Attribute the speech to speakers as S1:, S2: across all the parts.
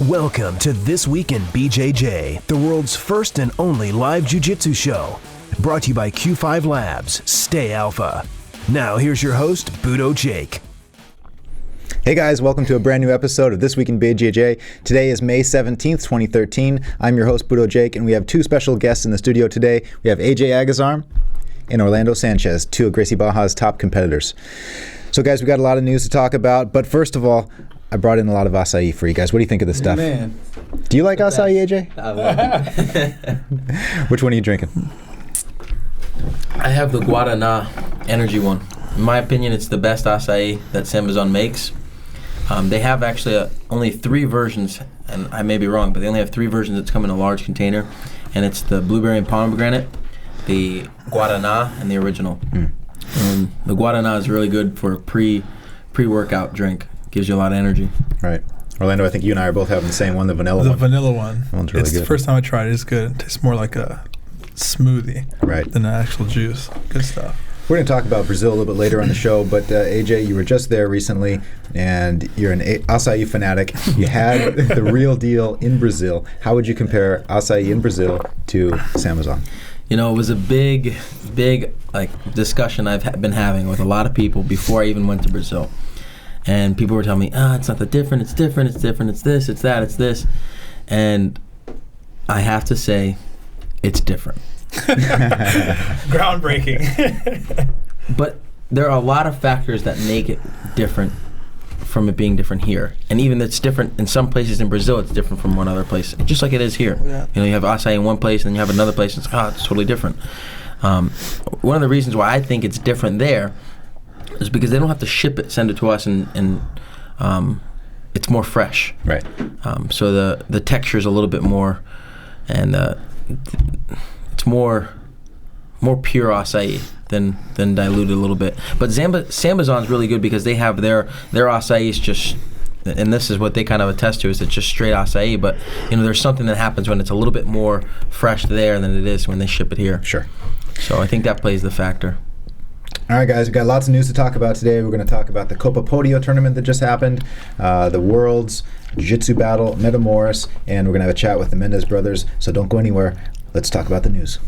S1: Welcome to This Week in BJJ, the world's first and only live jiu-jitsu show. Brought to you by Q5 Labs. Stay Alpha. Now here's your host, Budo Jake.
S2: Hey guys, welcome to a brand new episode of This Week in BJJ. Today is May 17th, 2013. I'm your host, Budo Jake, and we have two special guests in the studio today. We have Agazarm and Orlando Sanchez, two of Gracie Barra's top competitors. So guys, we got a lot of news to talk about, but first of all, I brought in a lot of acai for you guys. What do you think of this stuff?
S3: Man.
S2: Do you like acai, AJ?
S3: I love it.
S2: Which one are you drinking?
S4: I have the Guaraná energy one. In my opinion, it's the best acai that Amazon makes. They have actually only 3 versions, and I may be wrong, but they only have 3 versions that come in a large container, and it's the blueberry and pomegranate, the Guaraná, and the original. The Guaraná is really good for a pre-workout drink. Gives you a lot of energy. Right.
S2: Orlando, I think you and I are both having the same one, the vanilla one.
S3: The vanilla one.
S2: That one's really good.
S3: The first time I tried it, it's good. It tastes more like a smoothie than an actual juice. Good stuff.
S2: We're going to talk about Brazil a little bit later on the show, but AJ, you were just there recently, and you're an acai fanatic. You had the real deal in Brazil. How would you compare acai in Brazil to Amazon?
S4: You know, it was a big discussion I've been having with a lot of people before I even went to Brazil. And people were telling me, it's not that different, it's different, it's different, it's this, it's that, it's this. And I have to say, it's different.
S3: Groundbreaking.
S4: But there are a lot of factors that make it different from it being different here. And even it's different in some places in Brazil, it's different from one other place, just like it is here. Yeah. You know, you have acai in one place, and then you have another place, and it's totally different. One of the reasons why I think it's different there is because they don't have to ship it, send it to us, and it's more fresh. Right. So the texture is a little bit more, and it's more pure acai than diluted a little bit. But Amazon's really good because they have their acai is just, and this is what they kind of attest to, is it's just straight acai. But you know, there's something that happens when it's a little bit more fresh there than it is when they ship it here. Sure. So I think that plays the factor.
S2: All right, guys, we've got lots of news to talk about today. We're going to talk about the Copa Podio tournament that just happened, the World's Jiu Jitsu Battle, Metamoris, and we're going to have a chat with the Mendes Brothers. So don't go anywhere. Let's talk about the news.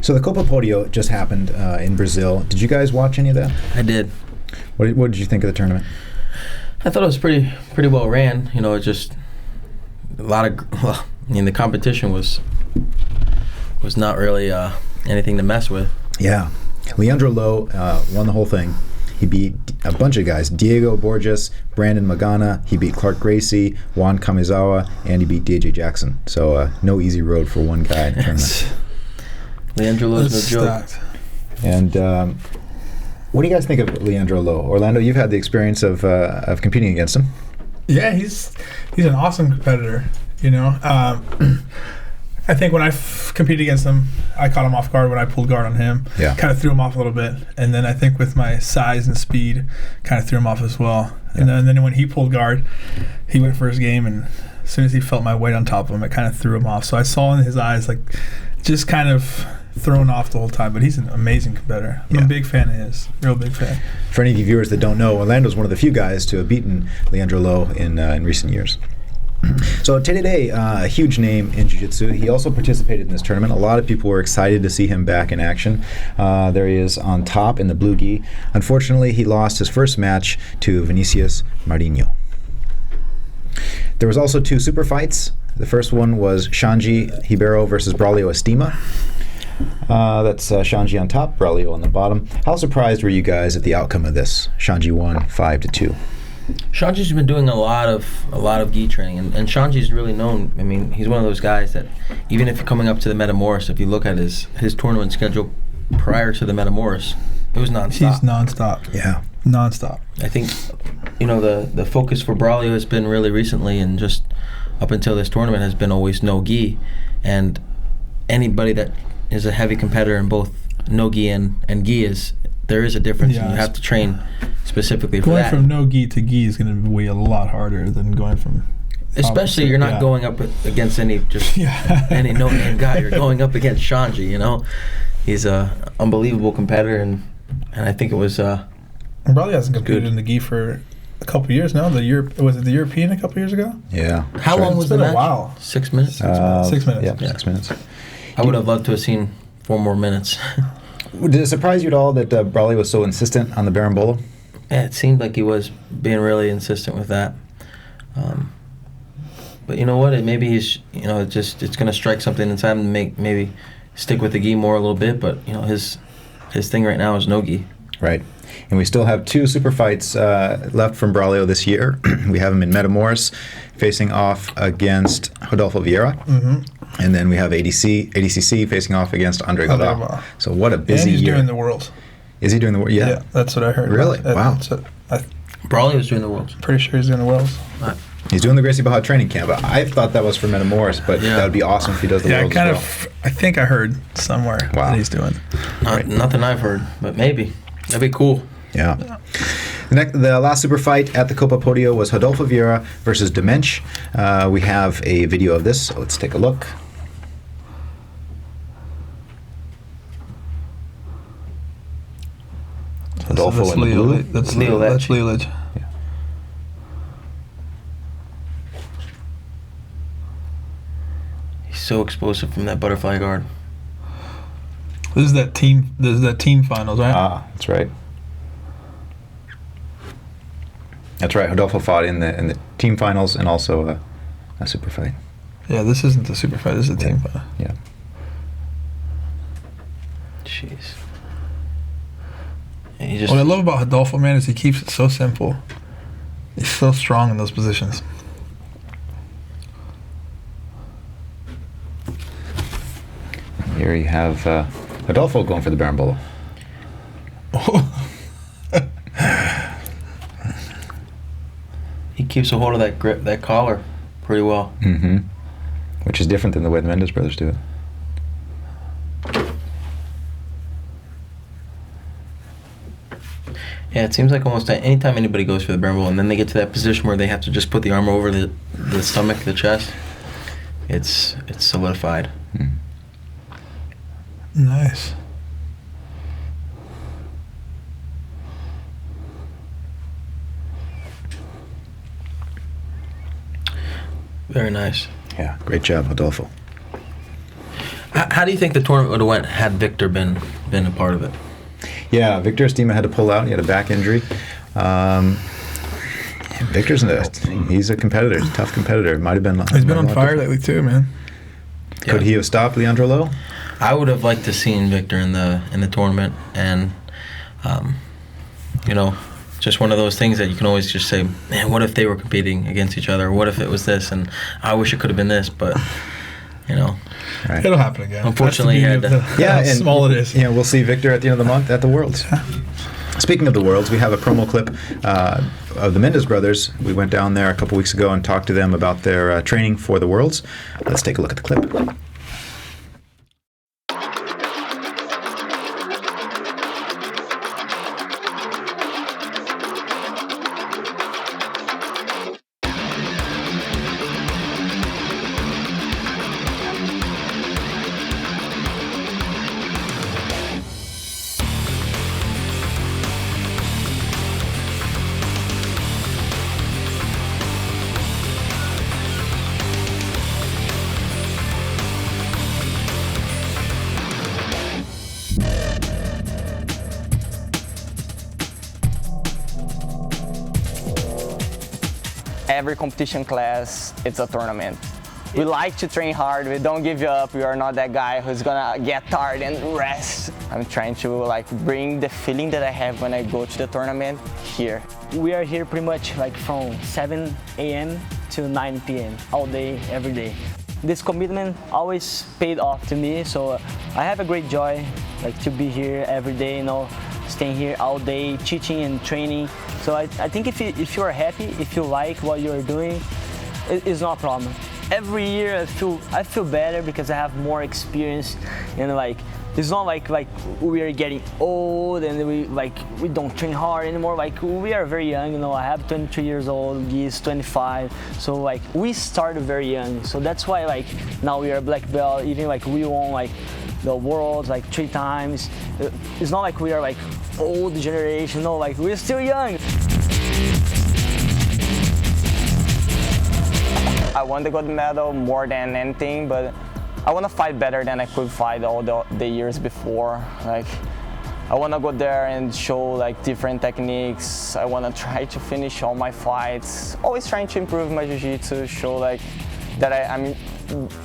S2: So the Copa Podio just happened in Brazil. Did you guys watch any of that?
S4: I did.
S2: What did you think of the tournament?
S4: I thought it was pretty well ran. You know, it just the competition was not really anything to mess with. Yeah.
S2: Leandro Lo won the whole thing. He beat a bunch of guys: Diego Borges, Brandon Magana. He beat Clark Gracie, Juan Kamizawa, and he beat DJ Jackson. So no easy road for one guy in the tournament.
S4: Leandro Lo's no joke.
S2: And what do you guys think of Leandro Lo? Orlando, you've had the experience of competing against him.
S3: Yeah, he's an awesome competitor. You know, I think when I competed against him, I caught him off guard when I pulled guard on him. Yeah, kind of threw him off a little bit, and then I think with my size and speed, kind of threw him off as well. Yeah. And then when he pulled guard, he went for his game, and as soon as he felt my weight on top of him, it kind of threw him off. So I saw in his eyes just kind of thrown off the whole time, but he's an amazing competitor. I'm a big fan of his, real big fan.
S2: For any of you viewers that don't know, Orlando's one of the few guys to have beaten Leandro Lo in recent years. So today, a huge name in Jiu-Jitsu. He also participated in this tournament. A lot of people were excited to see him back in action. There he is on top in the blue gi. Unfortunately, he lost his first match to Vinicius Marinho. There was also 2 super fights. The first one was Xande Ribeiro versus Braulio Estima. That's Xande on top, Braulio on the bottom. How surprised were you guys at the outcome of this? Xande won 5-2.
S4: Xande's been doing a lot of gi training, and Xande's really known. I mean, he's one of those guys that even if you're coming up to the Metamoris, if you look at his tournament schedule prior to the Metamoris, it was nonstop.
S3: He's nonstop.
S2: Yeah,
S3: nonstop.
S4: I think, you know, the focus for Braulio has been really recently, and just up until this tournament has been always no gi, and anybody that is a heavy competitor in both no gi and gi there is a difference, and you have to train specifically for that.
S3: Going from no gi to gi is going to be a lot harder than going from
S4: Especially you're not going up against any no-name guy. You're going up against Xande, you know. He's a unbelievable competitor, and and I think it was.
S3: Bradley hasn't competed in the gi for a couple of years now. Was it the European a couple of years ago?
S2: Yeah.
S4: How long was
S3: the match?
S4: It's been a while. 6 minutes.
S3: 6 minutes.
S2: Yeah, 6 minutes.
S4: I would have loved to have seen 4 more minutes.
S2: Did it surprise you at all that Brawley was so insistent on the Berimbolo?
S4: Yeah, it seemed like he was being really insistent with that. But you know what? Maybe he's, it's going to strike something inside him to maybe stick with the gi more a little bit. But his thing right now is no gi.
S2: Right. And we still have 2 super fights left from Braulio this year. We have him in Metamoris facing off against Rodolfo Vieira. Mm-hmm. And then we have ADCC facing off against Andre Godal. So what a busy
S3: year. He's doing the Worlds.
S2: Is he doing the Worlds? Yeah,
S3: that's what I heard.
S2: Really? Wow.
S4: Braulio was doing the Worlds.
S3: Pretty sure he's doing the Worlds.
S2: He's doing the Gracie Barra training camp. I thought that was for Metamoris, but that would be awesome if he does the Worlds as well.
S3: I think I heard somewhere that he's doing.
S4: Nothing I've heard, but maybe. That'd be cool.
S2: Yeah. The last super fight at the Copa Podio was Rodolfo Vieira versus Demench. We have a video of this, so let's take a look. Rodolfo in the blue.
S3: That's Leo.
S2: Yeah.
S4: He's so explosive from that butterfly guard.
S3: This is that team finals, right?
S2: That's right. That's right. Rodolfo fought in the team finals and also a super fight.
S3: Yeah, this isn't the super fight. This is a team fight.
S2: Yeah.
S4: Jeez.
S3: What I love about Rodolfo, man, is he keeps it so simple. He's so strong in those positions.
S2: Here you have Rodolfo going for the Berimbolo.
S4: He keeps a hold of that grip, that collar, pretty well.
S2: Mm-hmm. Which is different than the way the Mendes brothers do it.
S4: Yeah, it seems like almost anytime anybody goes for the Berimbolo and then they get to that position where they have to just put the arm over the stomach, the chest, it's solidified.
S2: Mm.
S3: Nice.
S4: Very nice.
S2: Yeah, great job, Rodolfo.
S4: How do you think the tournament would have went had Victor been a part of it?
S2: Yeah, Victor Estima had to pull out. He had a back injury. Victor's he's a competitor. He's a tough competitor. Might have been.
S3: He's been on fire lately too, man.
S2: Could he have stopped Leandro Lo?
S4: I would have liked to seen Victor in the tournament, and just one of those things that you can always just say, man, what if they were competing against each other? What if it was this? And I wish it could have been this, but
S3: Right. It'll happen again.
S4: Unfortunately,
S3: how small it is.
S2: We'll see Victor at the end of the month at the Worlds. Speaking of the Worlds, we have a promo clip of the Mendes brothers. We went down there a couple weeks ago and talked to them about their training for the Worlds. Let's take a look at the clip.
S5: Every competition class, it's a tournament. We like to train hard, we don't give up, we are not that guy who's gonna get tired and rest. I'm trying to bring the feeling that I have when I go to the tournament here.
S6: We are here pretty much from 7 a.m. to 9 p.m. all day, every day. This commitment always paid off to me, so I have a great joy to be here every day, staying here all day, teaching and training. So I think if you are happy, if you like what you're doing, it's not a problem. Every year I feel better because I have more experience, and it's not like we are getting old and we don't train hard anymore. We are very young, I have 23 years old, he's 25, so we started very young. So that's why now we are black belt, even we won the world 3 times. It's not like we are old generation. No, like we're still young.
S5: I want the gold medal more than anything, but I want to fight better than I could fight all the years before. Like, I want to go there and show like different techniques. I want to try to finish all my fights. Always trying to improve my jiu-jitsu, show like that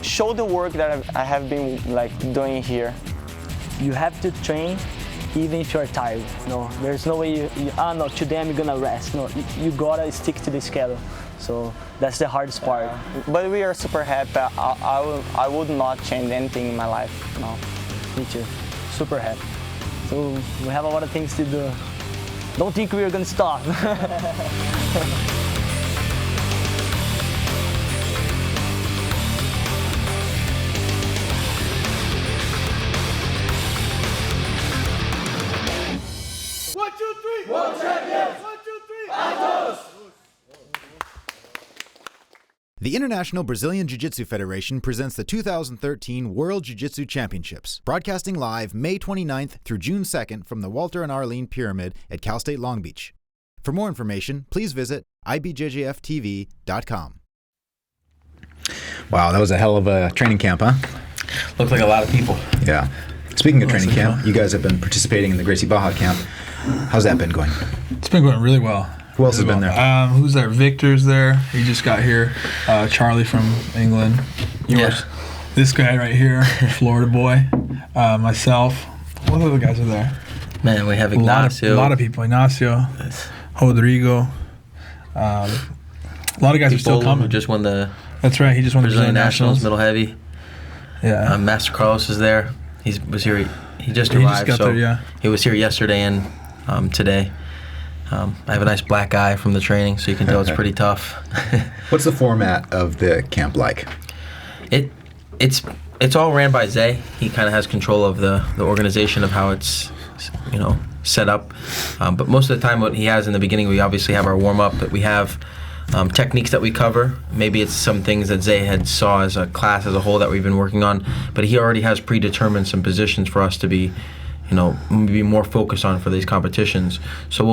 S5: show the work that I have been like doing here.
S6: You have to train even if you're tired. No, there's no way no, today I'm gonna rest. No, you gotta stick to the schedule. So that's the hardest part.
S5: But we are super happy. I would not change anything in my life. No.
S6: Me too. Super happy. So we have a lot of things to do. Don't think we're gonna stop.
S2: The International Brazilian Jiu-Jitsu Federation presents the 2013 World Jiu-Jitsu Championships, broadcasting live May 29th through June 2nd from the Walter and Arlene Pyramid at Cal State Long Beach. For more information, please visit BJJFTV.com. Wow, that was a hell of a training camp, huh?
S4: Looked like a lot of people.
S2: Yeah. Speaking of training camp, you guys have been participating in the Gracie Baja camp. How's that been going?
S3: It's been going really well.
S2: Who else has been there?
S3: Who's there? Victor's there. He just got here. Charlie from England. This guy right here, Florida boy. Myself. What other guys are there?
S4: Man, we have Ignacio.
S3: A lot of people. Ignacio. Rodrigo. A lot of guys are still coming.
S4: Who just won the
S3: That's right. He just won the
S4: Brazilian Nationals, middle heavy.
S3: Yeah.
S4: Master Carlos is there. He was here. He just arrived.
S3: Got there, yeah.
S4: He was here yesterday and today. I have a nice black eye from the training, so you can tell it's pretty tough.
S2: What's the format of the camp like?
S4: It's all ran by Zay. He kind of has control of the organization of how it's set up. But most of the time, what he has in the beginning, we obviously have our warm up, but we have techniques that we cover. Maybe it's some things that Zay had saw as a class as a whole that we've been working on, but he already has predetermined some positions for us to be more focused on for these competitions. So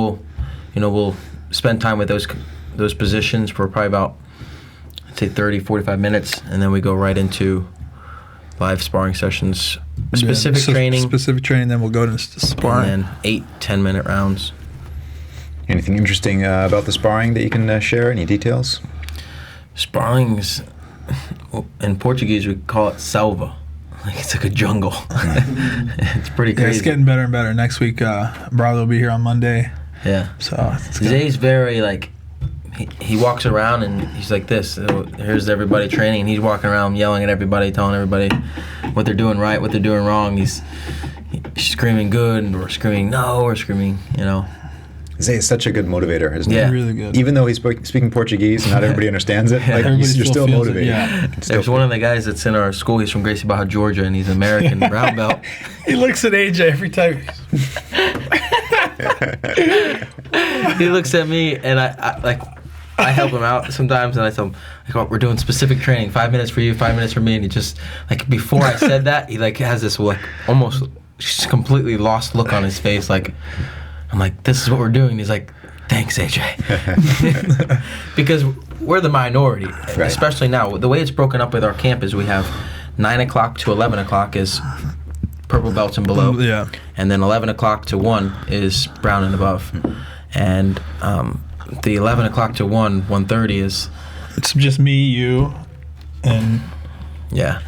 S4: we'll spend time with those positions for probably about, I'd say 30, 45 minutes, and then we go right into live sparring sessions, specific training,
S3: then we'll go to sparring.
S4: And then 8-10 minute rounds.
S2: Anything interesting about the sparring that you can share? Any details?
S4: Sparring's, in Portuguese we call it selva. Like it's like a jungle. It's pretty crazy.
S3: Yeah, it's getting better and better. Next week, Bravo will be here on Monday.
S4: Yeah.
S3: So
S4: Zay's very like, he walks around and he's like this. So here's everybody training, and he's walking around yelling at everybody, telling everybody what they're doing right, what they're doing wrong. He's screaming good, or screaming no, or screaming,
S2: Zay is such a good motivator, isn't he?
S4: Yeah.
S3: Really good.
S2: Even though he's speaking Portuguese and not everybody understands it, like you're still motivated.
S3: Yeah.
S4: There's one of the guys that's in our school. He's from Gracie Baja, Georgia, and he's American brown belt.
S3: He looks at AJ every time.
S4: He looks at me, and I help him out sometimes, and I tell him, we're doing specific training, 5 minutes for you, 5 minutes for me, and he just, before I said that, he has this almost just completely lost look on his face, I'm like, this is what we're doing. He's like, thanks, AJ. Because we're the minority, right. Especially now. The way it's broken up with our camp is we have 9 o'clock to 11 o'clock is purple belts and below.
S3: Yeah.
S4: And then 11 o'clock to 1 is brown and above. And the 11 o'clock to 1:30 is...
S3: It's just me, you, and...
S4: Yeah.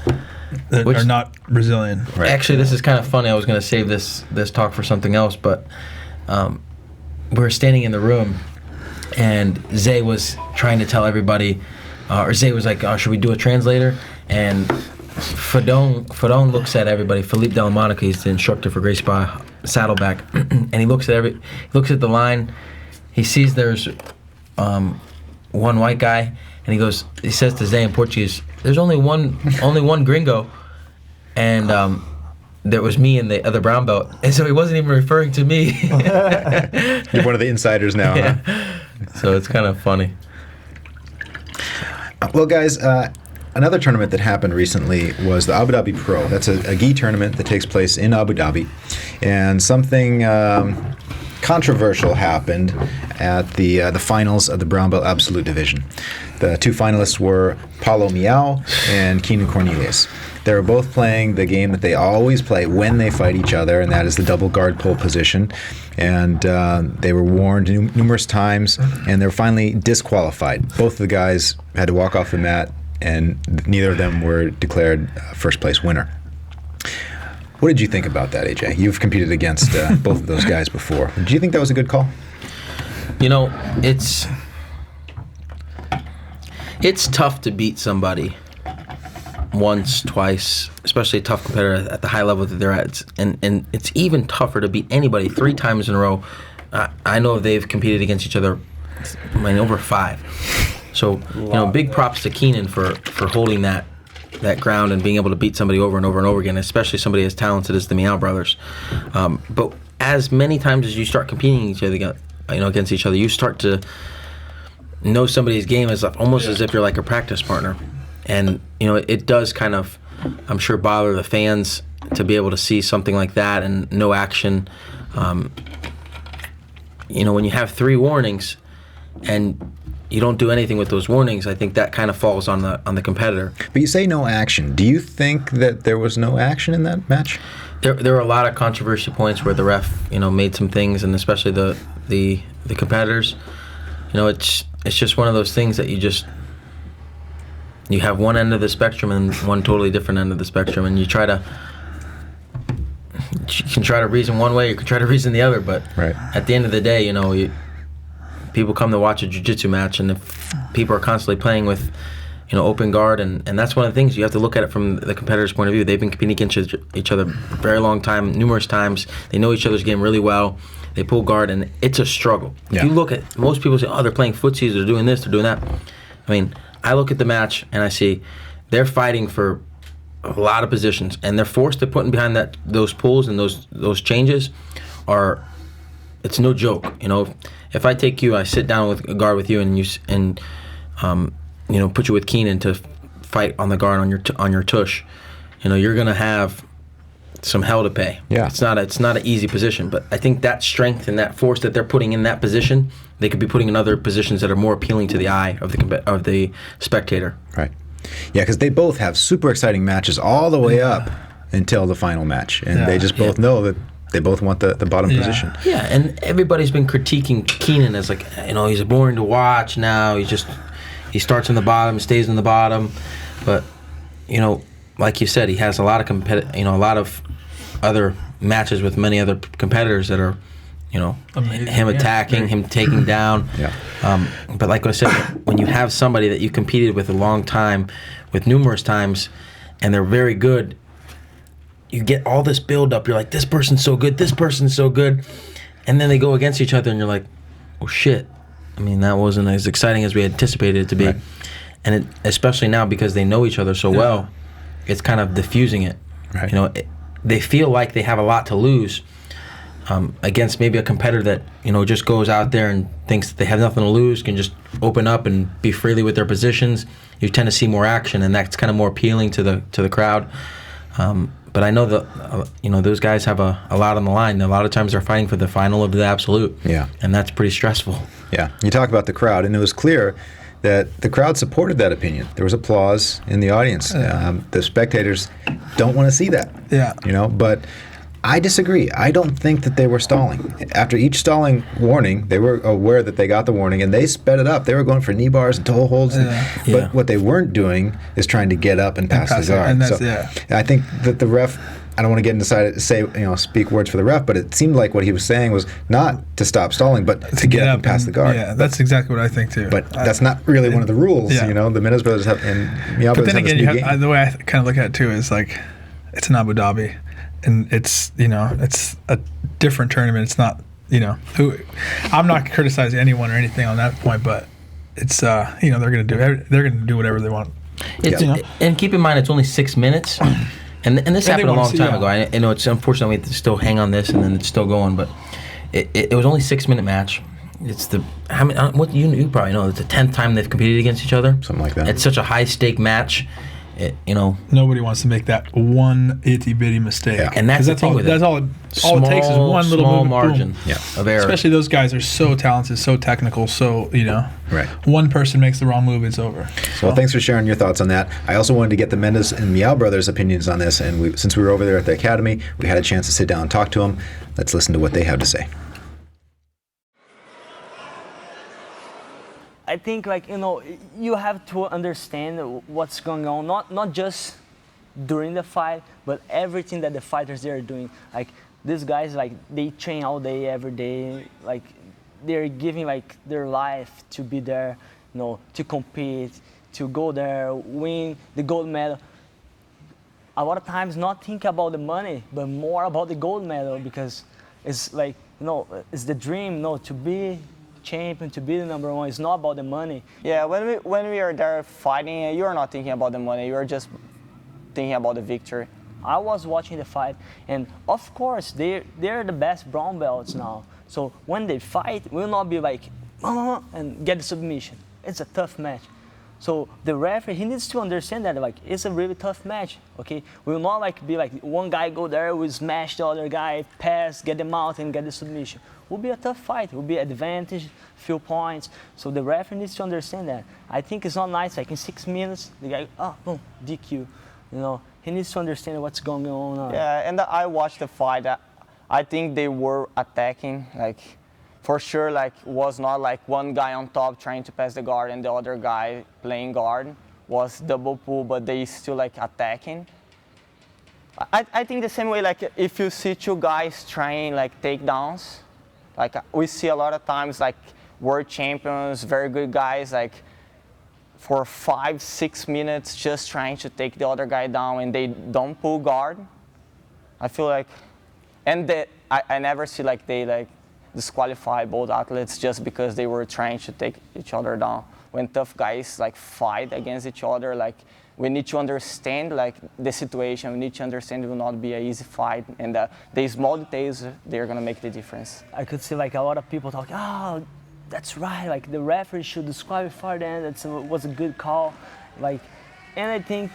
S3: That are not Brazilian.
S4: Right. Actually, this is kind of funny. I was going to save this talk for something else, but... we were standing in the room, and Zay was trying to tell everybody, or Zay was like, should we do a translator? And Fadon looks at everybody. Felipe Delamonica, he's the instructor for Gracie Baja Saddleback, and he looks at the line. He sees there's one white guy, and he says to Zay in Portuguese, there's only one gringo, and there was me and the other brown belt, and so he wasn't even referring to me.
S2: You're one of the insiders now,
S4: yeah.
S2: Huh?
S4: So it's kind of funny.
S2: Well, guys, another tournament that happened recently was the Abu Dhabi Pro. That's a gi tournament that takes place in Abu Dhabi, and something controversial happened at the finals of the brown belt absolute division. The two finalists were Paulo Miao and Keenan Cornelius. They were both playing the game that they always play when they fight each other, and that is the double guard pull position. And they were warned numerous times, and they were finally disqualified. Both of the guys had to walk off the mat, and neither of them were declared first place winner. What did you think about that, AJ? You've competed against both of those guys before. Did you think that was a good call?
S4: You know, it's tough to beat somebody once, twice, especially a tough competitor at the high level that they're at. And it's even tougher to beat anybody 3 times in a row. I know they've competed against each other, over 5. So, big props to Keenan for holding that ground and being able to beat somebody over and over and over again, especially somebody as talented as the Miao brothers. But as many times as you start competing against each other, you start to know somebody's game as almost as if you're like a practice partner. And, it does kind of, I'm sure, bother the fans to be able to see something like that and no action. When you have 3 warnings and you don't do anything with those warnings, I think that kind of falls on the competitor. But
S2: you say no action. Do you think that there was no action in that match?
S4: There were a lot of controversy points where the ref, made some things, and especially the competitors. It's just one of those things that you have one end of the spectrum and one totally different end of the spectrum, and you can try to reason one way, you can try to reason the other, but at the end of the day, people come to watch a jiu-jitsu match, and if people are constantly playing with, open guard, and that's one of the things you have to look at it from the competitor's point of view. They've been competing against each other a very long time, numerous times. They know each other's game really well. They pull guard, and it's a struggle. Yeah. If you look at, most people say, they're playing footsies, they're doing this, they're doing that. I look at the match, and I see they're fighting for a lot of positions, and they're forced to put in behind those pulls and those changes it's no joke. If I take you, I sit down with a guard with you, and put you with Keenan to fight on the guard on your tush, you're gonna have some hell to pay.
S2: Yeah,
S4: it's not an easy position, but I think that strength and that force that they're putting in that position, they could be putting in other positions that are more appealing to the eye of the spectator.
S2: Right. Yeah, because they both have super exciting matches all the way up until the final match, and they just both know that they both want the bottom position.
S4: Yeah, and everybody's been critiquing Keenan as he's boring to watch now. He starts in the bottom, stays in the bottom, but like you said, he has a lot of a lot of other matches with many other competitors that are, amazing, him attacking, him taking down. But like I said, when you have somebody that you competed with a long time, with numerous times, and they're very good, you get all this build up. You're like, this person's so good, and then they go against each other, and you're like, oh shit. That wasn't as exciting as we anticipated it to be. Right. And especially now, because they know each other so well, it's kind of diffusing it. Right. They feel like they have a lot to lose against maybe a competitor that, just goes out there and thinks that they have nothing to lose, can just open up and be freely with their positions. You tend to see more action, and that's kind of more appealing to the crowd. But I know that those guys have a lot on the line. A lot of times they're fighting for the final of the absolute.
S2: Yeah.
S4: And that's pretty stressful.
S2: Yeah. You talk about the crowd, and it was clear that the crowd supported that opinion. There was applause in the audience. Yeah. The spectators don't want to see that.
S3: Yeah.
S2: But I disagree. I don't think that they were stalling. After each stalling warning, they were aware that they got the warning, and they sped it up. They were going for knee bars and toe holds. But what they weren't doing is trying to get up and pass the guard.
S3: And that's,
S2: I think that the ref, I don't want to get inside speak words for the ref, but it seemed like what he was saying was not to stop stalling, but to get up and pass the guard.
S3: Yeah, that's exactly what I think too.
S2: But that's not really one of the rules. The Mendes Brothers have, and Miao Brothers have this new game.
S3: The way I kind of look at it too is it's in Abu Dhabi, and it's it's a different tournament. It's not I'm not criticizing anyone or anything on that point, but it's they're gonna do whatever they want.
S4: And keep in mind, it's only 6 minutes. And this happened a long time ago. I know it's unfortunate we have to still hang on this, and then it's still going, but it was only a 6-minute match. it's the what you probably know, it's the 10th time they've competed against each other.
S2: Something like that.
S4: It's such a high stake match.
S3: Nobody wants to make that one itty bitty mistake.
S4: Yeah. And that's the thing with it.
S3: That's all it takes is one little
S4: small
S3: movement,
S4: margin
S3: boom.
S4: of error.
S3: Especially those guys are so talented, so technical, so
S2: Right.
S3: One person makes the wrong move, it's over.
S2: So thanks for sharing your thoughts on that. I also wanted to get the Mendes and Meow brothers' opinions on this, and since we were over there at the academy, we had a chance to sit down and talk to them. Let's listen to what they have to say.
S6: I think you have to understand what's going on, not just during the fight, but everything that the fighters they are doing. Like these guys, they train all day, every day. Like they're giving their life to be there, to compete, to go there, win the gold medal. A lot of times not think about the money, but more about the gold medal, because it's it's the dream, to be champion, to be the number one. It's not about the money.
S5: Yeah, when we are there fighting, you are not thinking about the money. You are just thinking about the victory.
S6: I was watching the fight, and of course they're the best brown belts now. So when they fight, we'll not be and get the submission. It's a tough match. So the referee, he needs to understand that it's a really tough match. Okay, we will not be one guy go there, we smash the other guy, pass, get them out, and get the submission. It will be a tough fight. It will be advantage, few points. So the referee needs to understand that. I think it's not nice. In 6 minutes, the guy, boom, DQ. He needs to understand what's going on.
S5: Yeah, and I watched the fight. I think they were attacking, for sure, was not one guy on top trying to pass the guard and the other guy playing guard. Was double pull, but they still attacking. I think the same way, if you see two guys trying takedowns, we see a lot of times world champions, very good guys, for 5-6 minutes just trying to take the other guy down and they don't pull guard. I feel I never see they disqualify both athletes just because they were trying to take each other down. When tough guys fight against each other, we need to understand the situation. We need to understand it will not be an easy fight, and the small details, they're gonna make the difference.
S6: I could see a lot of people talking, that's right, the referee should disqualify them, that was a good call. And I think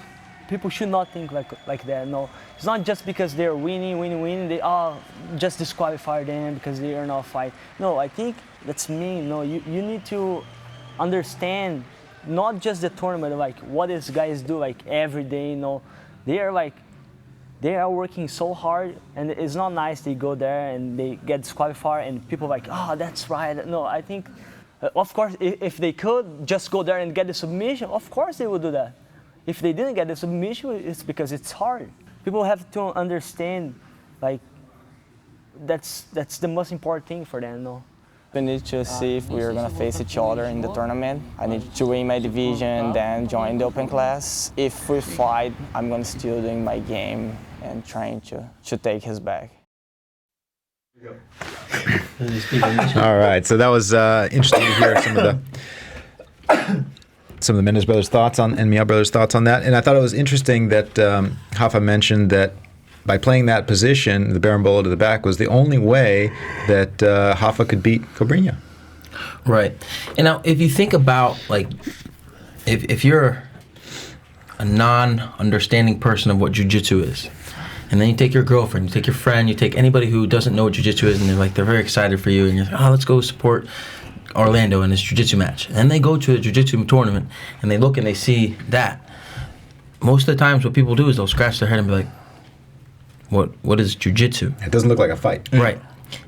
S6: people should not think like that. No, it's not just because they're winning, they just disqualify them because they are not fight. No, I think that's mean. No, you need to understand not just the tournament, what these guys do every day. They are working so hard, and it's not nice they go there and they get disqualified and people that's right. No, I think, of course, if they could just go there and get the submission, of course they would do that. If they didn't get the submission, it's because it's hard. People have to understand, that's the most important thing for them. No.
S5: We need to see if we are going to face each other in the tournament. I need to win my division, then join the open class. If we fight, I'm going to still doing my game and trying to take his back.
S2: All right, so that was interesting to hear some of the Mendes brothers' thoughts and Meow brothers' thoughts on that. And I thought it was interesting that Rafa mentioned that by playing that position, the Baron to the back was the only way that Rafa could beat Cobrinha.
S4: Right. And now, if you think about, if you're a non-understanding person of what jiu-jitsu is, and then you take your girlfriend, you take your friend, you take anybody who doesn't know what jiu-jitsu is, and they're very excited for you, and you're like, let's go support Orlando in his jiu-jitsu match. And then they go to a jiu-jitsu tournament, and they look and they see that. Most of the times what people do is they'll scratch their head and be like, what is jiu-jitsu?
S2: It doesn't look like a fight.
S4: Right.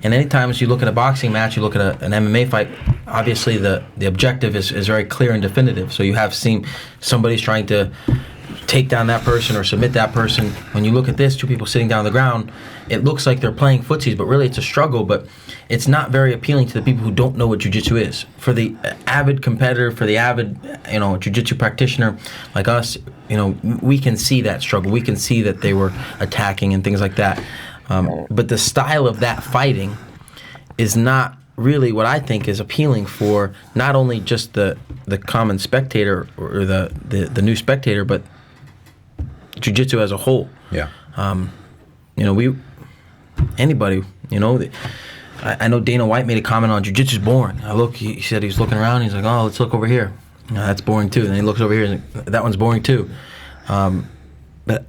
S4: And anytime you look at a boxing match, you look at an MMA fight, obviously the objective is very clear and definitive. So you have seen somebody's trying to take down that person or submit that person. When you look at this, two people sitting down on the ground, it looks like they're playing footsies, but really it's a struggle. But it's not very appealing to the people who don't know what jiu-jitsu is. For the avid competitor, for the avid, jiu-jitsu practitioner like us, we can see that struggle. We can see that they were attacking and things like that. But the style of that fighting is not really what I think is appealing for not only just the common spectator or the new spectator, but jiu-jitsu as a whole.
S2: Yeah.
S4: Anybody, I know Dana White made a comment on jiu-jitsu's boring. He said he was looking around. He's like, oh, let's look over here. That's boring too. And then he looks over here and that one's boring too. But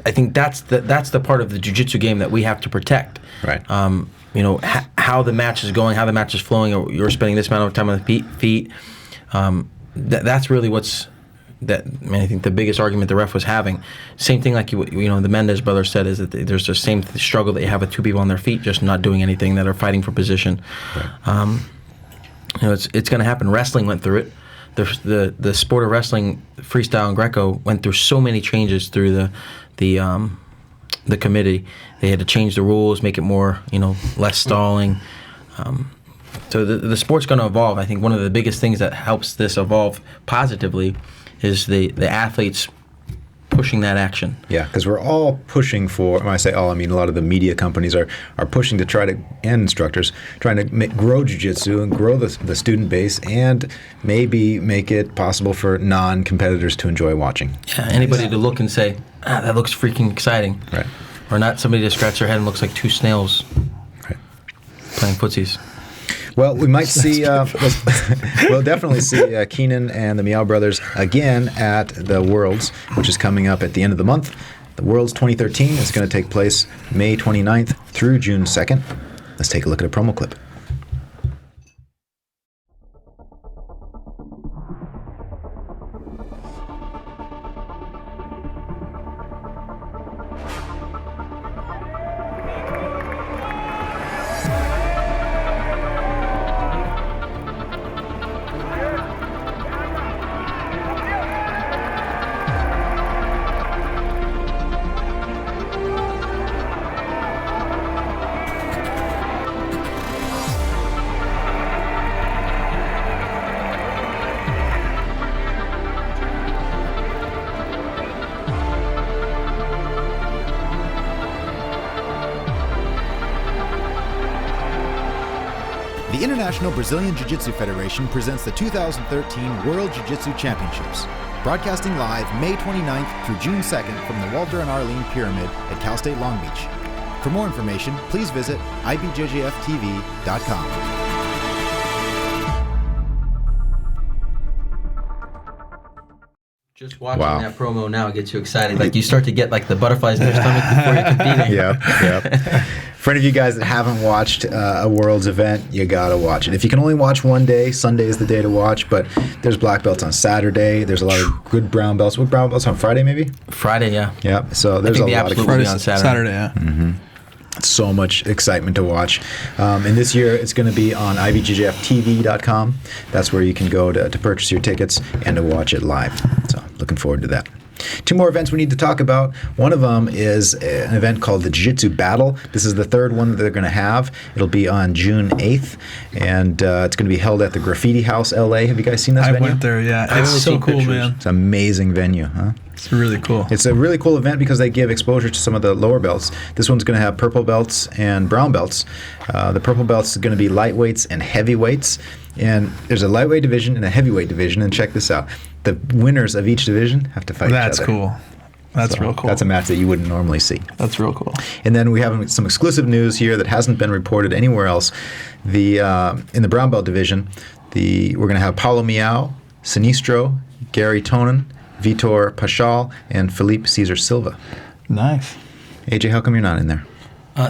S4: I think that's the part of the jiu-jitsu game that we have to protect.
S2: Right.
S4: How the match is going, how the match is flowing. Or you're spending this amount of time on the feet. That's really I think the biggest argument the ref was having. Same thing like the Mendes brothers said is that there's the same struggle that you have with two people on their feet just not doing anything, that are fighting for position. Right. It's going to happen. Wrestling went through it. The sport of wrestling, freestyle and Greco, went through so many changes through the committee. They had to change the rules, make it more less stalling. So the sport's going to evolve. I think one of the biggest things that helps this evolve positively is the athletes pushing that action.
S2: Yeah, because we're all pushing for, when I say all, I mean a lot of the media companies are pushing to try to, and instructors, trying to grow jiu-jitsu and grow the student base and maybe make it possible for non-competitors to enjoy watching.
S4: Yeah, anybody to look and say, that looks freaking exciting.
S2: Right.
S4: Or not somebody to scratch their head and looks like two snails playing footsies.
S2: Well, we might see, we'll definitely see Keenan and the Meow Brothers again at the Worlds, which is coming up at the end of the month. The Worlds 2013 is going to take place May 29th through June 2nd. Let's take a look at a promo clip.
S7: The International Brazilian Jiu-Jitsu Federation presents the 2013 World Jiu-Jitsu Championships, broadcasting live May 29th through June 2nd from the Walter and Arlene Pyramid at Cal State Long Beach. For more information, please visit BJJFTV.com.
S4: Just watching that promo now gets you excited. Like you start to get like the butterflies in your stomach before you're competing.
S2: Yeah. For any of you guys that haven't watched a Worlds event, you gotta watch it. If you can only watch one day, Sunday is the day to watch. But there's black belts on Saturday. There's a lot of good brown belts. What brown belts on Friday? Maybe
S4: Friday. Yeah.
S2: Yeah. So there's a lot of
S4: Friday on Saturday.
S3: Yeah.
S2: Mm-hmm. So much excitement to watch. And this year it's going to be on IBJJFTV.com. That's where you can go to purchase your tickets and to watch it live. So looking forward to that. Two more events we need to talk about. One of them is an event called the Jiu Jitsu Battle. This is the third one that they're going to have. It'll be on June 8th, and it's going to be held at the Graffiti House, LA. Have you guys seen this venue?
S3: I went there, yeah. It's so cool, man.
S2: It's an amazing venue, huh?
S3: It's really cool.
S2: It's a really cool event because they give exposure to some of the lower belts. This one's going to have purple belts and brown belts. The purple belts is going to be lightweights and heavyweights. And there's a lightweight division and a heavyweight division. And check this out. The winners of each division have to fight each other.
S3: That's cool. That's real cool.
S2: That's a match that you wouldn't normally see.
S3: That's real cool.
S2: And then we have some exclusive news here that hasn't been reported anywhere else. In the brown belt division, we're going to have Paulo Miao, Sinistro, Gary Tonin, Vitor Pachal, and Felipe Cesar Silva.
S3: Nice.
S2: AJ, how come you're not in there?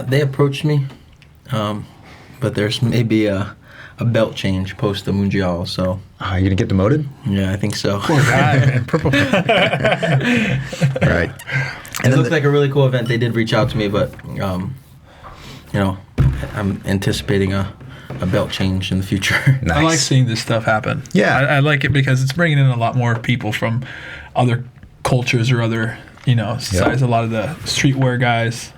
S4: They approached me, but there's maybe a belt change post the Mundial, so...
S2: You're going to get demoted?
S4: Yeah, I think so.
S3: Poor guy, man. Purple.
S2: Right.
S4: And it looked like a really cool event. They did reach out to me, but, I'm anticipating a belt change in the future.
S2: Nice.
S3: I like seeing this stuff happen.
S2: Yeah.
S3: I like it because it's bringing in a lot more people from other cultures or other, societies. A lot of the streetwear guys,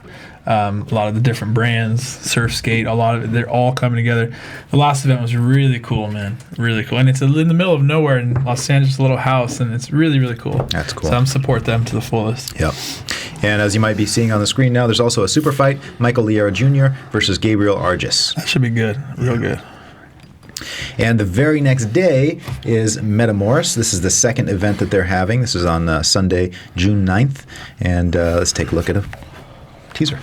S3: a lot of the different brands, surf skate, a lot of it, they're all coming together. The last event was really cool, man. Really cool. And it's in the middle of nowhere in Los Angeles, a little house, and it's really, really cool.
S2: That's cool.
S3: So I'm support them to the fullest.
S2: Yep. And as you might be seeing on the screen now, there's also a super fight, Michael Liera Jr. versus Gabriel Argis.
S3: That should be good. Real good.
S2: And the very next day is Metamoris. This is the second event that they're having. This is on Sunday, June 9th. And let's take a look at a teaser.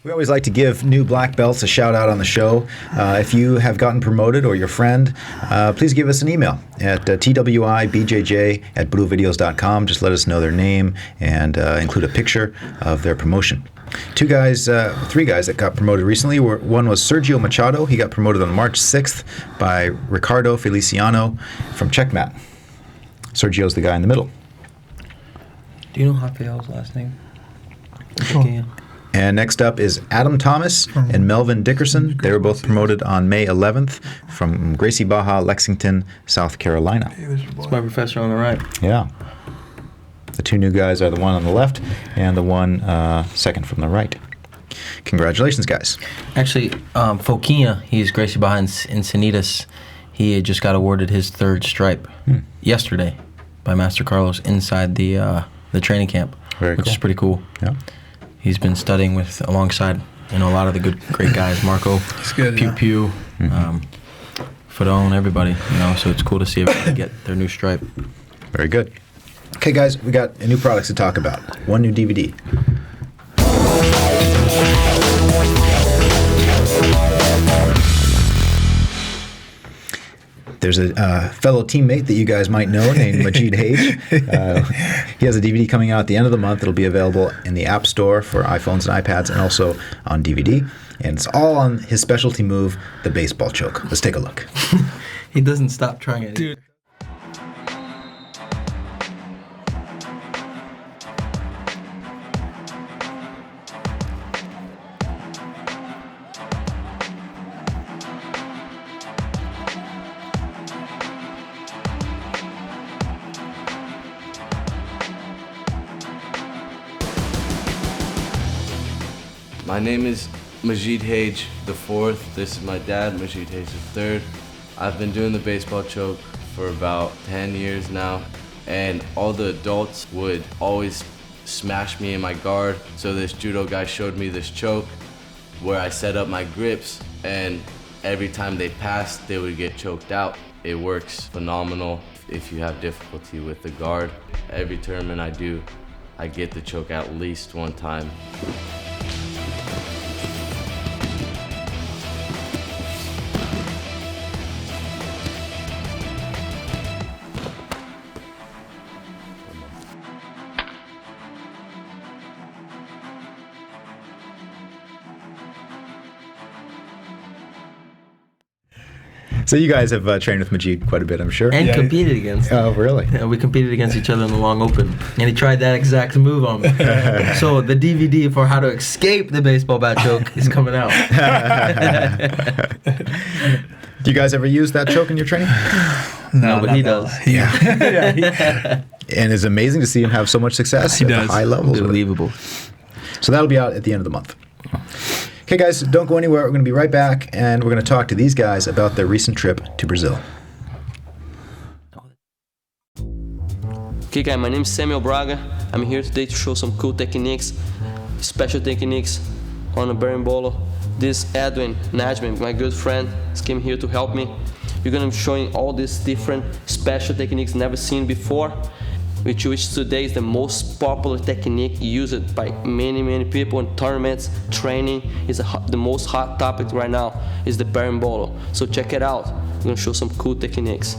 S2: We always like to give new black belts a shout out on the show. If you have gotten promoted or your friend, please give us an email at twibjj@BudoVideos.com. Just let us know their name and include a picture of their promotion. Three guys that got promoted recently. One was Sergio Machado. He got promoted on March 6th by Ricardo Feliciano from Checkmat. Sergio's the guy in the middle.
S4: Do you know Rafael's last name?
S3: Sure.
S2: And next up is Adam Thomas and Melvin Dickerson. They were both promoted on May 11th from Gracie Baja, Lexington, South Carolina.
S4: That's my professor on the right.
S2: Yeah. The two new guys are the one on the left and the one second from the right. Congratulations, guys.
S4: Actually, Foquinha, he's Gracie Baja in Encinitas. He had just got awarded his third stripe yesterday by Master Carlos inside the training camp, which is pretty cool.
S2: Yeah.
S4: He's been studying alongside a lot of the great guys, Marco, Pew Pew, Fadone, everybody. So it's cool to see everybody get their new stripe.
S2: Very good. Okay, guys, we got new products to talk about. One new DVD. There's a fellow teammate that you guys might know named Magid Hage. He has a DVD coming out at the end of the month. It'll be available in the App Store for iPhones and iPads and also on DVD. And it's all on his specialty move, the baseball choke. Let's take a look.
S4: He doesn't stop trying it. Dude.
S8: My name is Magid Hage the fourth. This is my dad, Magid Hage the third. I've been doing the baseball choke for about 10 years now, and all the adults would always smash me in my guard. So this judo guy showed me this choke where I set up my grips, and every time they passed, they would get choked out. It works phenomenal if you have difficulty with the guard. Every tournament I do, I get the choke at least one time.
S2: So you guys have trained with Magid quite a bit, I'm sure.
S4: And competed against him.
S2: Oh, really?
S4: Yeah, we competed against each other in the long open. And he tried that exact move on me. So the DVD for how to escape the baseball bat choke is coming out.
S2: Do you guys ever use that choke in your training?
S4: No, but he does.
S2: Yeah. And it's amazing to see him have so much success at the high levels.
S4: Unbelievable.
S2: So that'll be out at the end of the month. Okay, guys, don't go anywhere. We're going to be right back, and we're going to talk to these guys about their recent trip to Brazil.
S9: Okay, guys, my name is Samuel Braga. I'm here today to show some cool techniques, special techniques on a berimbolo. This Edwin Najman, my good friend, came here to help me. We're going to be showing all these different special techniques never seen before, which today is the most popular technique used by many people in tournaments, training. Is the most hot topic right now is the berimbolo. So check it out. I'm gonna show some cool techniques.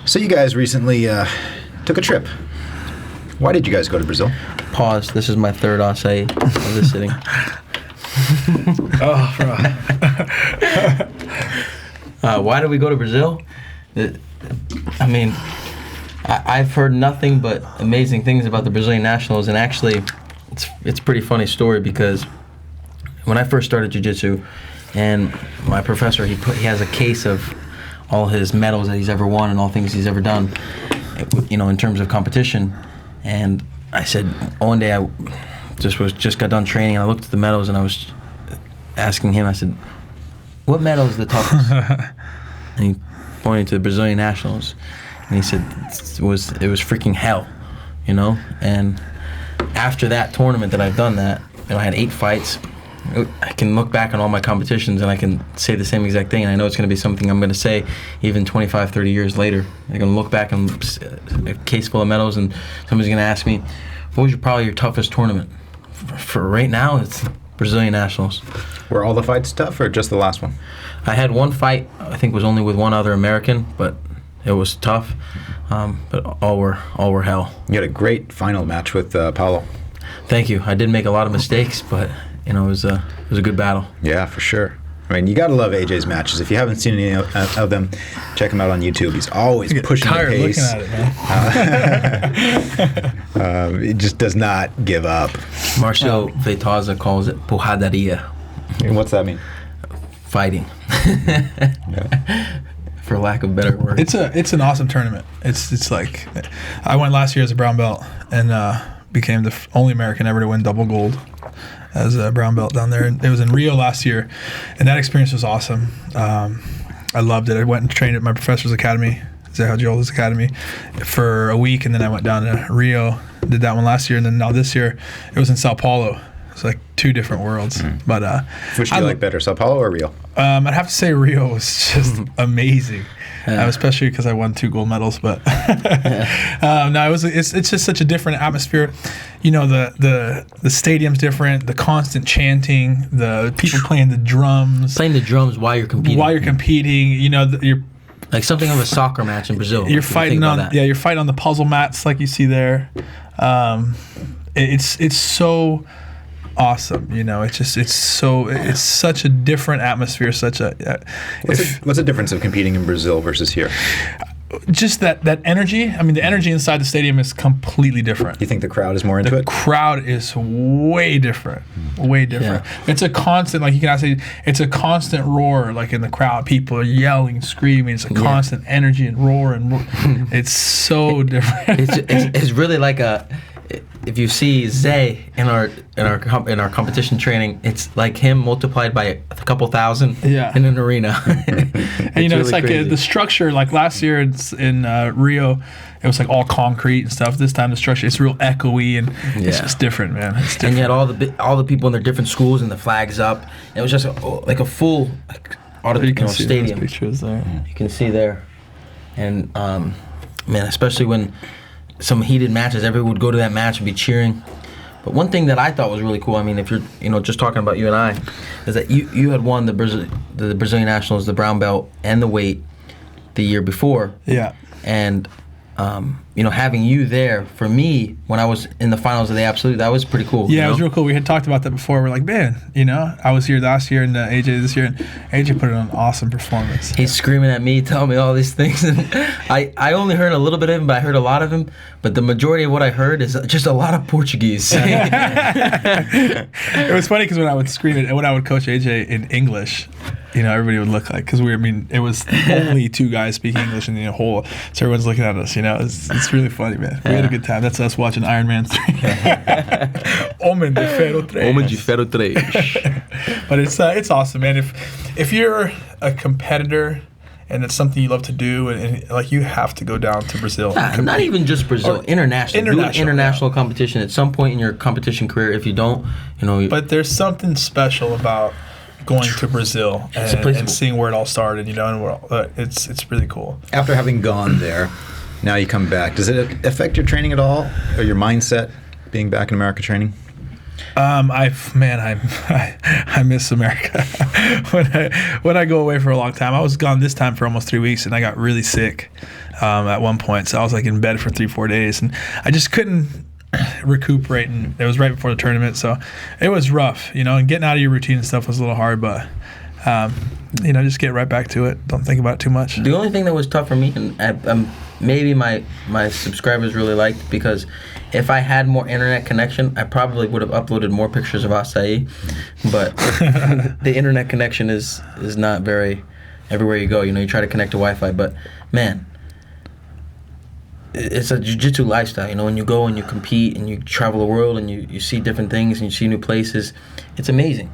S2: So you guys recently took a trip. Why did you guys go to Brazil?
S4: Pause. This is my third assay of this sitting. Why did we go to Brazil? I mean, I've heard nothing but amazing things about the Brazilian Nationals, and actually, it's a pretty funny story because when I first started jiu-jitsu, and my professor, he has a case of all his medals that he's ever won and all things he's ever done, in terms of competition. And I said, one day I just got done training, and I looked at the medals, and I was asking him, I said, what medal is the toughest? And he pointed to the Brazilian Nationals, and he said it was freaking hell, And after that tournament that I've done that, I had 8 fights. I can look back on all my competitions and I can say the same exact thing, and I know it's going to be something I'm going to say even 25, 30 years later. I'm going to look back on a case full of medals, and somebody's going to ask me, what was probably your toughest tournament? For right now, it's Brazilian Nationals.
S2: Were all the fights tough, or just the last one?
S4: I had one fight, I think was only with one other American, but it was tough. But all were hell.
S2: You had a great final match with Paulo.
S4: Thank you. I did make a lot of mistakes, but it was a good battle.
S2: Yeah, for sure. I mean, you got to love AJ's matches. If you haven't seen any of them, check him out on YouTube. He's always pushing the pace.
S3: Looking at it, man.
S2: He just does not give up.
S4: Marcel Feitosa calls it porradaria.
S2: And what's that mean?
S4: Fighting. For lack of better words.
S3: It's an awesome tournament. It's like, I went last year as a brown belt and became the only American ever to win double gold as a brown belt down there. It was in Rio last year, and that experience was awesome. I loved it. I went and trained at my professor's academy, Zé Giola's academy, for a week, and then I went down to Rio, did that one last year, and then now this year it was in Sao Paulo. It's like 2 different worlds. But
S2: which do you like better, Sao Paulo or Rio?
S3: I'd have to say Rio was just amazing. Especially because I won 2 gold medals, but no, it's just such a different atmosphere. The stadium's different. The constant chanting, the people playing the drums
S4: while you're competing.
S3: You're
S4: like something of a soccer match in Brazil.
S3: You're fighting on the puzzle mats like you see there. It's so awesome, it's such a different atmosphere. What's
S2: the difference of competing in Brazil versus here?
S3: Just that energy. I mean, the energy inside the stadium is completely different.
S2: You think the crowd is more into it?
S3: The crowd is way different. Yeah. It's a constant, like you can say, it's a constant roar, like in the crowd. People are yelling, screaming. It's a constant energy and roar. It's so different.
S4: It's really like if you see Zay in our competition training, it's like him multiplied by a couple thousand in an arena.
S3: And it's like the structure. Like last year in Rio, it was like all concrete and stuff. This time the structure, it's real echoey and it's just different, man. It's different.
S4: And you had all the people in their different schools and the flags up. And it was just like a full stadium.
S3: Pictures there.
S4: You can see there, and man, especially when some heated matches, everyone would go to that match and be cheering. But one thing that I thought was really cool, I mean, if you're just talking about you and I, is that you had won the Brazilian Nationals, the brown belt, and the weight the year before.
S3: Yeah.
S4: And having you there, for me, when I was in the finals of the Absolute, that was pretty cool.
S3: Yeah, it was real cool. We had talked about that before. We're like, man, I was here last year and AJ this year, and AJ put in an awesome performance.
S4: He's screaming at me, telling me all these things. And I only heard a little bit of him, but I heard a lot of him. But the majority of what I heard is just a lot of Portuguese.
S3: It was funny because when I would scream it, and when I would coach AJ in English, everybody would look like, because it was only 2 guys speaking English in the whole, so everyone's looking at us, It's really funny, man. We had a good time. That's us watching Iron Man 3. Homem de Ferro 3.
S4: Homem de Ferro 3.
S3: But it's awesome, man. If you're a competitor and it's something you love to do, and like, you have to go down to Brazil.
S4: Not even just Brazil, international competition at some point in your competition career. If you don't,
S3: But there's something special about going to Brazil and seeing where it all started, and it's really cool.
S2: After having gone there, now you come back. Does it affect your training at all, or your mindset being back in America training?
S3: I miss America. when I go away for a long time, I was gone this time for almost 3 weeks, and I got really sick at one point. So I was like in bed for 3-4 days, and I just couldn't recuperate. And it was right before the tournament, so it was rough, and getting out of your routine and stuff was a little hard. But just get right back to it. Don't think about it too much.
S4: The only thing that was tough for me, and maybe my subscribers really liked, because if I had more internet connection, I probably would have uploaded more pictures of acai. But the internet connection is not very everywhere you go. You try to connect to Wi-Fi, but man, it's a jiu-jitsu lifestyle. When you go and you compete and you travel the world and you see different things and you see new places, it's amazing.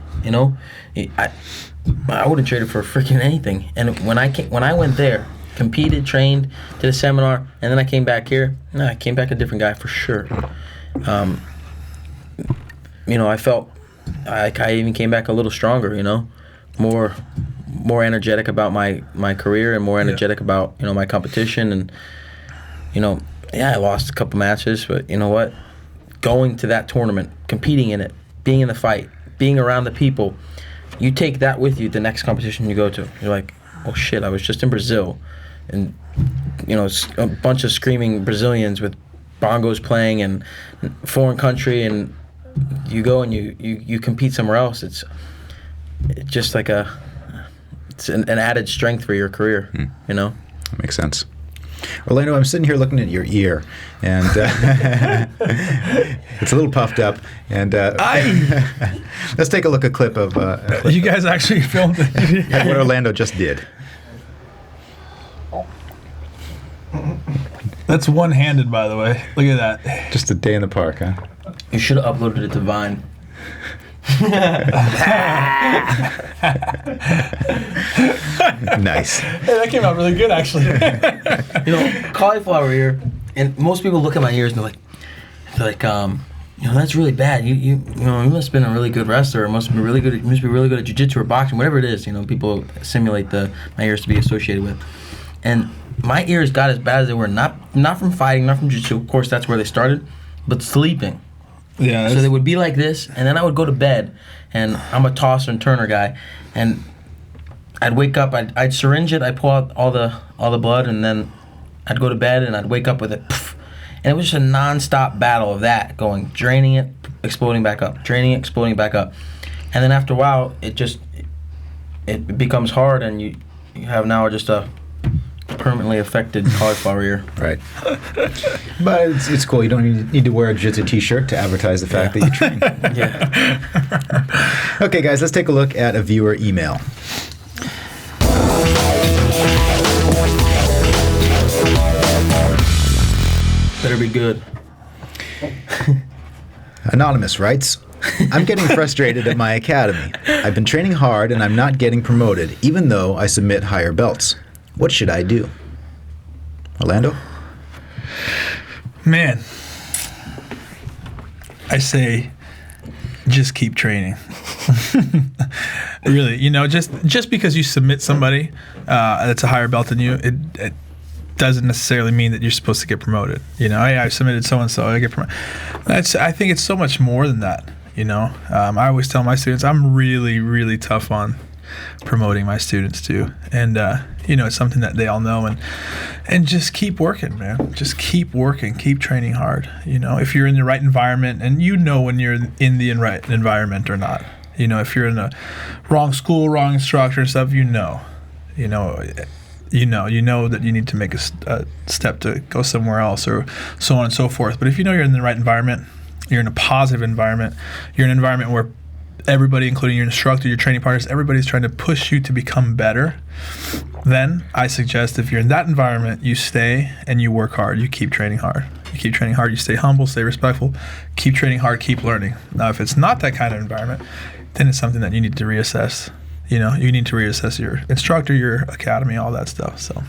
S4: I wouldn't trade it for freaking anything. And when I went there, competed, trained, did a seminar, and then I came back here, I came back a different guy for sure. I felt I even came back a little stronger, more energetic about my career and more energetic about, my competition. And, I lost a couple matches, but you know what? Going to that tournament, competing in it, being in the fight, being around the people, you take that with you the next competition you go to. You're like, oh shit, I was just in Brazil, and a bunch of screaming Brazilians with bongos playing in foreign country, and you go and you compete somewhere else. It's just like it's an added strength for your career.
S2: That makes sense. Orlando, I'm sitting here looking at your ear, and it's a little puffed up. And let's take a look at a clip of.
S3: You guys actually filmed it.
S2: What Orlando just did.
S3: That's one-handed, by the way. Look at that.
S2: Just a day in the park, huh?
S4: You should have uploaded it to Vine.
S2: Nice.
S3: Hey, that came out really good, actually.
S4: Cauliflower ear, and most people look at my ears and they're like, that's really bad. You must have been a really good wrestler. Or must be really good. You must be really good at jiu-jitsu or boxing, whatever it is. People simulate my ears to be associated with, and my ears got as bad as they were. Not from fighting, not from jiu-jitsu. Of course, that's where they started, but sleeping.
S3: Yeah.
S4: So they would be like this, and then I would go to bed, and I'm a tosser and turner guy, and I'd wake up, I'd syringe it, I'd pull out all the blood, and then I'd go to bed, and I'd wake up with it, and it was just a non-stop battle of that, going, draining it, exploding back up, draining it, exploding back up, and then after a while, it becomes hard, and you have now just a permanently affected cauliflower ear.
S2: Right. But it's cool. You don't need to wear a jiu-jitsu t-shirt to advertise the fact that you train.
S4: Yeah.
S2: Okay, guys, let's take a look at a viewer email.
S4: Better be good.
S2: Anonymous writes, I'm getting frustrated at my academy. I've been training hard and I'm not getting promoted, even though I submit higher belts. What should I do? Orlando?
S3: Man, I say just keep training. Really, just because you submit somebody that's a higher belt than you, it doesn't necessarily mean that you're supposed to get promoted. I submitted so-and-so, I get promoted. I think it's so much more than that, I always tell my students, I'm really, really tough on promoting my students too, and it's something that they all know, and just keep working, man. Just keep working, keep training hard. If you're in the right environment, and when you're in the right environment or not. If you're in the wrong school, wrong instructor and stuff, you know that you need to make a step to go somewhere else, or so on and so forth. But if you're in the right environment, you're in a positive environment, you're in an environment where everybody, including your instructor, your training partners, everybody's trying to push you to become better, then I suggest if you're in that environment, you stay and you work hard. You keep training hard. You keep training hard. You stay humble, stay respectful, keep training hard, keep learning. Now, if it's not that kind of environment, then it's something that you need to reassess. You need to reassess your instructor, your academy, all that stuff. So,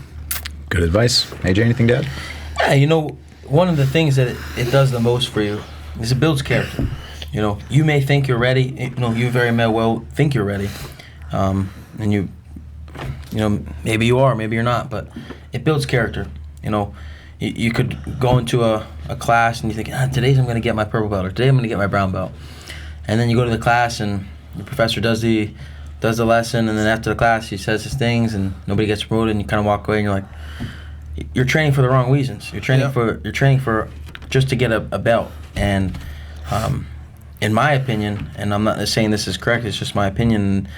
S2: good advice. Hage, anything to add?
S4: Yeah, one of the things that it does the most for you is it builds character. You may think you're ready. You very well think you're ready, and maybe you are, maybe you're not. But it builds character. You could go into a class and you think, today's I'm going to get my purple belt, or today I'm going to get my brown belt, and then you go to the class and the professor does the lesson, and then after the class he says his things, and nobody gets promoted, and you kind of walk away and you're like, you're training for the wrong reasons. You're training for just to get a belt, and in my opinion, and I'm not saying this is correct, it's just my opinion,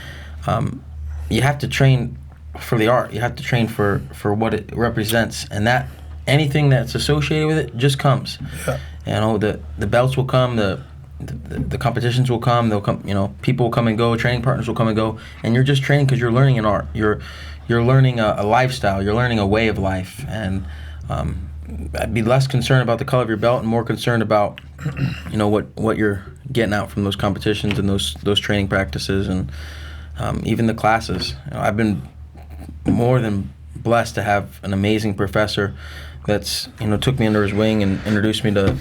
S4: you have to train for the art. You have to train for what it represents, and that anything that's associated with it just comes. Yeah. You know, the belts will come, the competitions will come. They'll come. You know, people will come and go. Training partners will come and go, and you're just training because you're learning an art. You're learning a lifestyle. You're learning a way of life, and I'd be less concerned about the color of your belt and more concerned about, you know, what you're getting out from those competitions and those training practices and even the classes. You know, I've been more than blessed to have an amazing professor that's, you know, took me under his wing and introduced me to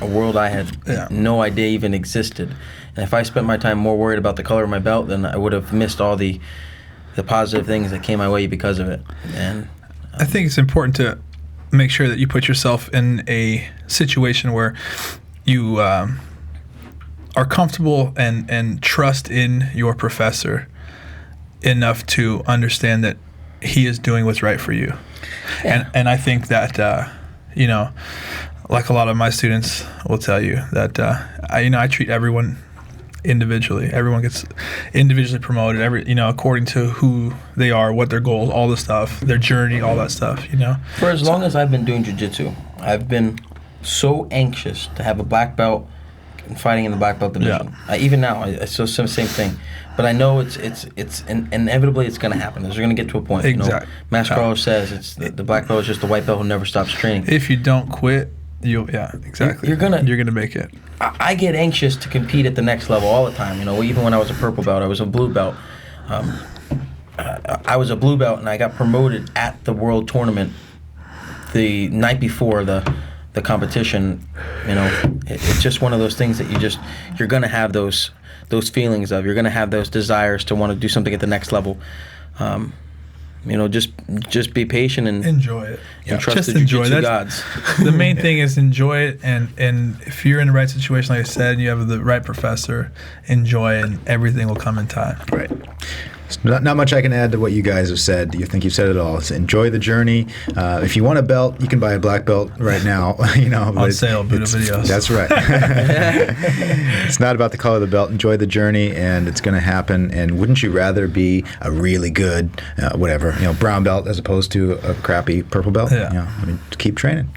S4: a world I had no idea even existed. And if I spent my time more worried about the color of my belt, then I would have missed all the positive things that came my way because of it. And
S3: I think it's important to make sure that you put yourself in a situation where you are comfortable and trust in your professor enough to understand that he is doing what's right for you. Yeah. And I think that you know, like a lot of my students will tell you that I treat everyone individually. Everyone gets individually promoted, according to who they are, what their goals, all the stuff, their journey, all that stuff, you know.
S4: For as long as I've been doing jiu-jitsu, I've been so anxious to have a black belt and fighting in the black belt division. Yeah. Even now, I still say the same thing. But I know it's inevitably it's going to happen. It's going to get to a point.
S3: Exactly.
S4: You know, Master Carlos says it's the black belt is just the white belt who never stops training.
S3: If you don't quit, exactly. You're gonna make it.
S4: I get anxious to compete at the next level all the time. You know, even when I was a purple belt, I was a blue belt. I was a blue belt, and I got promoted at the world tournament the night before the competition. You know, it's just one of those things that you're gonna have those feelings of. You're gonna have those desires to want to do something at the next level. You know, just be patient and
S3: enjoy it.
S4: And trust the jiu-jitsu gods.
S3: The main thing is enjoy it, and if you're in the right situation, like I said, and you have the right professor, enjoy it, and everything will come in time.
S2: Right. Not much I can add to what you guys have said. You think you've said it all. So enjoy the journey. If you want a belt, you can buy a black belt right now. You know,
S3: on sale, BudoVideos.
S2: That's right. It's not about the color of the belt. Enjoy the journey, and it's going to happen. And wouldn't you rather be a really good, brown belt as opposed to a crappy purple belt?
S3: Yeah.
S2: You know, I mean, keep training.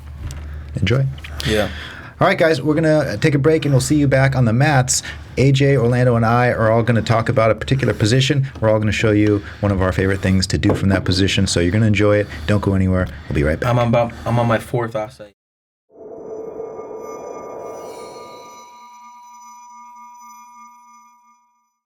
S2: Enjoy.
S4: Yeah.
S2: All right, guys, we're going to take a break, and we'll see you back on the mats. AJ, Orlando, and I are all going to talk about a particular position. We're all going to show you one of our favorite things to do from that position, so you're going to enjoy it. Don't go anywhere. We'll be right back.
S4: I'm on my fourth offside.